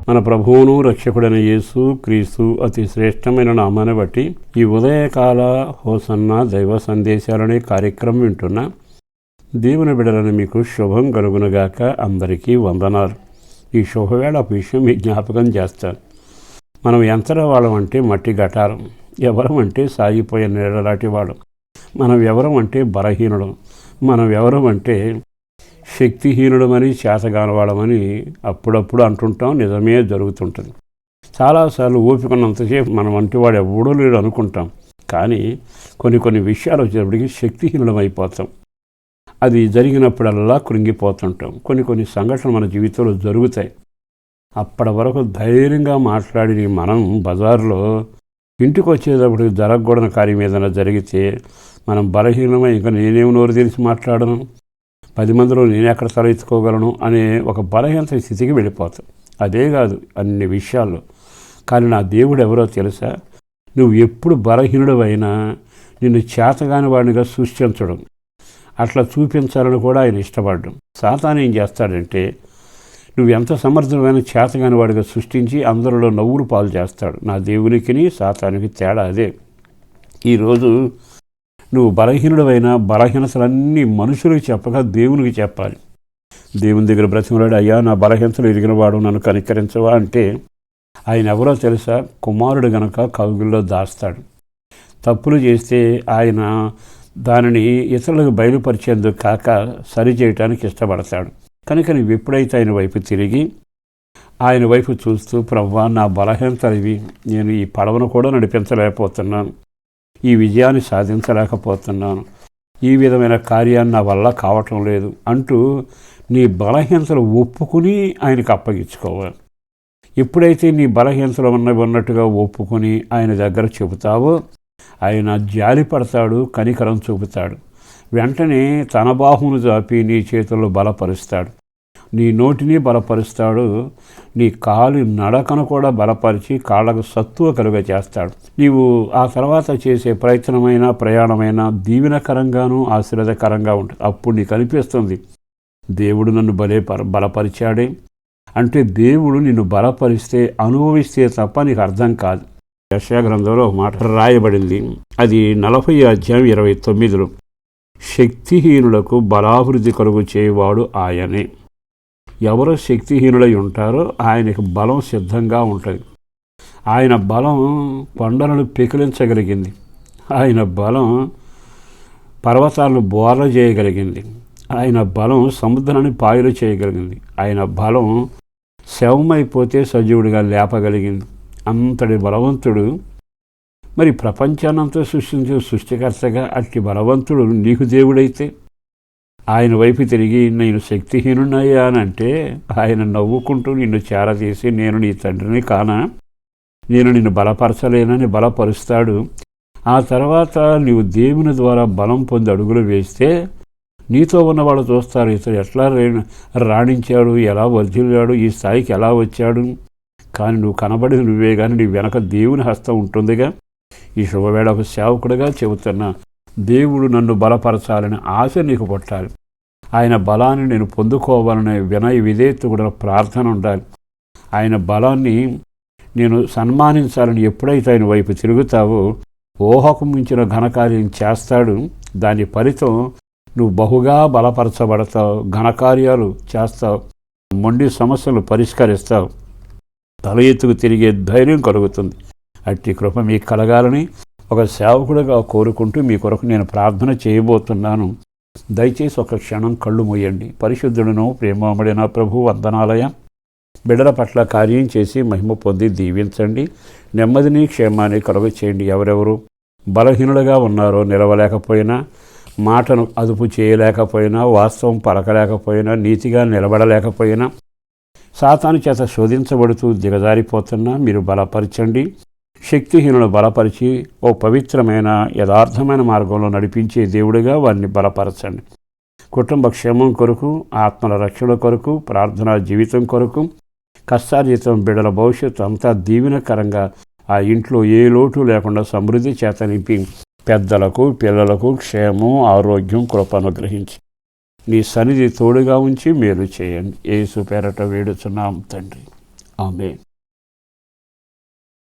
మన ప్రభువును రక్షకుడైన యేసు క్రీస్తు అతి శ్రేష్టమైన నామాన్ని బట్టి ఈ ఉదయకాల హోసన్న దైవ సందేశాలనే కార్యక్రమం వింటున్న దేవుని బిడ్డలను మీకు శుభం కలుగునుగాక. అందరికీ వందనాలు. ఈ శుభవేళ ఒక విషయం మీ జ్ఞాపకం చేస్తాను. మనం యంత్ర వాళ్ళం అంటే మట్టి గటారం, ఎవరం అంటే సాగిపోయే నీడలాంటి వాడు, మనం ఎవరం అంటే బలహీనుడు, మనం ఎవరం అంటే శక్తిహీనుడమని చేతగానవాడమని అప్పుడప్పుడు అంటుంటాం. నిజమే జరుగుతుంటుంది. చాలాసార్లు ఓపికన్నంతసేపు మనం వంటివాడు ఎవడో లేడు అనుకుంటాం. కానీ కొన్ని విషయాలు వచ్చేటప్పటికి శక్తిహీనుడం అయిపోతాం. అది జరిగినప్పుడల్లా కృంగిపోతుంటాం. కొన్ని సంఘటనలు మన జీవితంలో జరుగుతాయి. అప్పటి వరకు ధైర్యంగా మాట్లాడి మనం బజారులో ఇంటికి వచ్చేటప్పటికి జరగకూడని కార్యం ఏదైనా జరిగితే మనం బలహీనమై ఇంకా నేనేం నోరు తెలిసి మాట్లాడను, 10 మందిలో నేను ఎక్కడ తలెత్తుకోగలను అనే ఒక బలహీనత స్థితికి వెళ్ళిపోతాం. అదే కాదు అన్ని విషయాల్లో. కానీ నా దేవుడు ఎవరో తెలుసా? నువ్వు ఎప్పుడు బలహీనుడవైనా నిన్ను చేతగాని వాడినిగా సృష్టించడం, అట్లా చూపించాలని కూడా ఆయన ఇష్టపడడం. సాతాను ఏం చేస్తాడంటే నువ్వు ఎంత సమర్థమైన చేతగాని వాడిగా సృష్టించి అందరిలో నవ్వులు పాలు చేస్తాడు. నా దేవునికి సాతానికి తేడా అదే. ఈరోజు నువ్వు బలహీనుడైన బలహీనతలన్నీ మనుషులకు చెప్పగా దేవునికి చెప్పాలి. దేవుని దగ్గర బ్రతిమలాడు, అయ్యా నా బలహీనతలు ఎరిగిన వాడు నన్ను కనికరించవా అంటే ఆయన ఎవరో తెలుసా? కుమారుడు గనక కౌగిల్లో దాస్తాడు. తప్పులు చేస్తే ఆయన దానిని ఇతరులకు బయలుపరిచేందుకు కాక సరిచేయటానికి ఇష్టపడతాడు. కనుక నువ్వు ఎప్పుడైతే ఆయన వైపు తిరిగి ఆయన వైపు చూస్తూ, ప్రభువా నా బలహీనతలు ఇవి, నేను ఈ పడవను కూడా నడిపించలేకపోతున్నాను, ఈ విజయాన్ని సాధించలేకపోతున్నాను, ఈ విధమైన కార్యాన్ని నా వల్ల కావటం లేదు అంటూ నీ బలహీనతలు ఒప్పుకుని ఆయనకు అప్పగించుకోవాలి. ఎప్పుడైతే నీ బలహీనతలు ఉన్నట్టుగా ఒప్పుకొని ఆయన దగ్గర చెబుతావో ఆయన జాలి పడతాడు, కనికరం చూపుతాడు. వెంటనే తన బాహువును చాపి నీ చేతుల్లో బలపరుస్తాడు, నీ నోటిని బలపరుస్తాడు, నీ కాలు నడకను కూడా బలపరిచి కాళ్ళకు సత్తువ కలుగ చేస్తాడు. నీవు ఆ తర్వాత చేసే ప్రయాణమైన దీవెనకరంగాను ఆశీర్వాదకరంగా ఉంటుంది. అప్పుడు నీకు అనిపిస్తుంది దేవుడు నన్ను బలపరిచాడే అంటే దేవుడు నిన్ను బలపరిస్తే అనుభవిస్తే తప్ప నీకు అర్థం కాదు. యెషయా గ్రంథంలో ఒక మాట రాయబడింది. అది 40:29 శక్తిహీనులకు బలాభివృద్ధి కలుగు చేయవాడు ఆయనే. ఎవరు శక్తిహీనులై ఉంటారో ఆయనకు బలం సిద్ధంగా ఉంటుంది. ఆయన బలం కొండలను పెకిలించగలిగింది. ఆయన బలం పర్వతాలను బోర్ల చేయగలిగింది. ఆయన బలం సముద్రాన్ని పాయలు చేయగలిగింది. ఆయన బలం శవమైపోతే సజీవుడిగా లేపగలిగింది. అంతటి బలవంతుడు మరి ప్రపంచాన్నంతా సృష్టించే సృష్టికర్తగా అట్టి బలవంతుడు నీకు దేవుడైతే ఆయన వైపు తిరిగి నేను శక్తిహీనున్నాయా అని అంటే ఆయన నవ్వుకుంటూ నిన్ను చేరదీసి నేను నీ తండ్రిని కానా, నేను నిన్ను బలపరచలేనని బలపరుస్తాడు. ఆ తర్వాత నీవు దేవుని ద్వారా బలం పొంది అడుగులు వేస్తే నీతో ఉన్నవాళ్ళు చూస్తారు, ఇతడు ఎట్లా రాణించాడు, ఎలా వర్ధిల్లాడు, ఈ స్థాయికి ఎలా వచ్చాడు. కానీ నువ్వు కనబడిన నువ్వే కానీ నీ వెనక దేవుని హస్తం ఉంటుందిగా. ఈ శుభవేళ ఒక సేవకుడిగా చెబుతున్నా, దేవుడు నన్ను బలపరచాలని ఆశ నీకు పుట్టాలి. ఆయన బలాన్ని నేను పొందుకోవాలనే వినయ విధేయతతో ప్రార్థన ఉండాలి. ఆయన బలాన్ని నేను సన్మానించాలని ఎప్పుడైతే ఆయన వైపు తిరుగుతావో ఊహకు మించిన ఘనకార్యం చేస్తాడు. దాని ఫలితం నువ్వు బహుగా బలపరచబడతావు, ఘనకార్యాలు చేస్తావు, మొండి సమస్యలు పరిష్కరిస్తావు, తల ఎత్తుకు తిరిగే ధైర్యం కలుగుతుంది. అట్టి కృప మీకు కలగాలని ఒక సేవకుడిగా కోరుకుంటూ మీ కొరకు నేను ప్రార్థన చేయబోతున్నాను. దయచేసి ఒక క్షణం కళ్ళు మూయండి. పరిశుద్ధుడును ప్రేమమడిన ప్రభు వందనాలయ, బిడ్డల పట్ల కార్యం చేసి మహిమ పొంది దీవించండి. నెమ్మదిని క్షేమాన్ని కలుగ చేయండి. ఎవరెవరు బలహీనులుగా ఉన్నారో, నిలవలేకపోయినా, మాటను అదుపు చేయలేకపోయినా, వాస్తవం పలకలేకపోయినా, నీతిగా నిలబడలేకపోయినా, సాతాను చేత శోధించబడుతూ దిగజారిపోతున్నా మీరు బలపరచండి. శక్తిహీనులను బలపరిచి ఓ పవిత్రమైన యథార్థమైన మార్గంలో నడిపించే దేవుడిగా వారిని బలపరచండి. కుటుంబ క్షేమం కొరకు, ఆత్మల రక్షణ కొరకు, ప్రార్థనా జీవితం కొరకు, కష్టార్జితం బిడ్డల భవిష్యత్తు అంతా దీవెనకరంగా ఆ ఇంట్లో ఏ లోటు లేకుండా సమృద్ధి చేత నింపి పెద్దలకు పిల్లలకు క్షేమం ఆరోగ్యం కృప అనుగ్రహించి నీ సన్నిధి తోడుగా ఉంచి మేలు చేయండి. యేసు పేరట వేడుచున్నాం తండ్రి, ఆమేన్.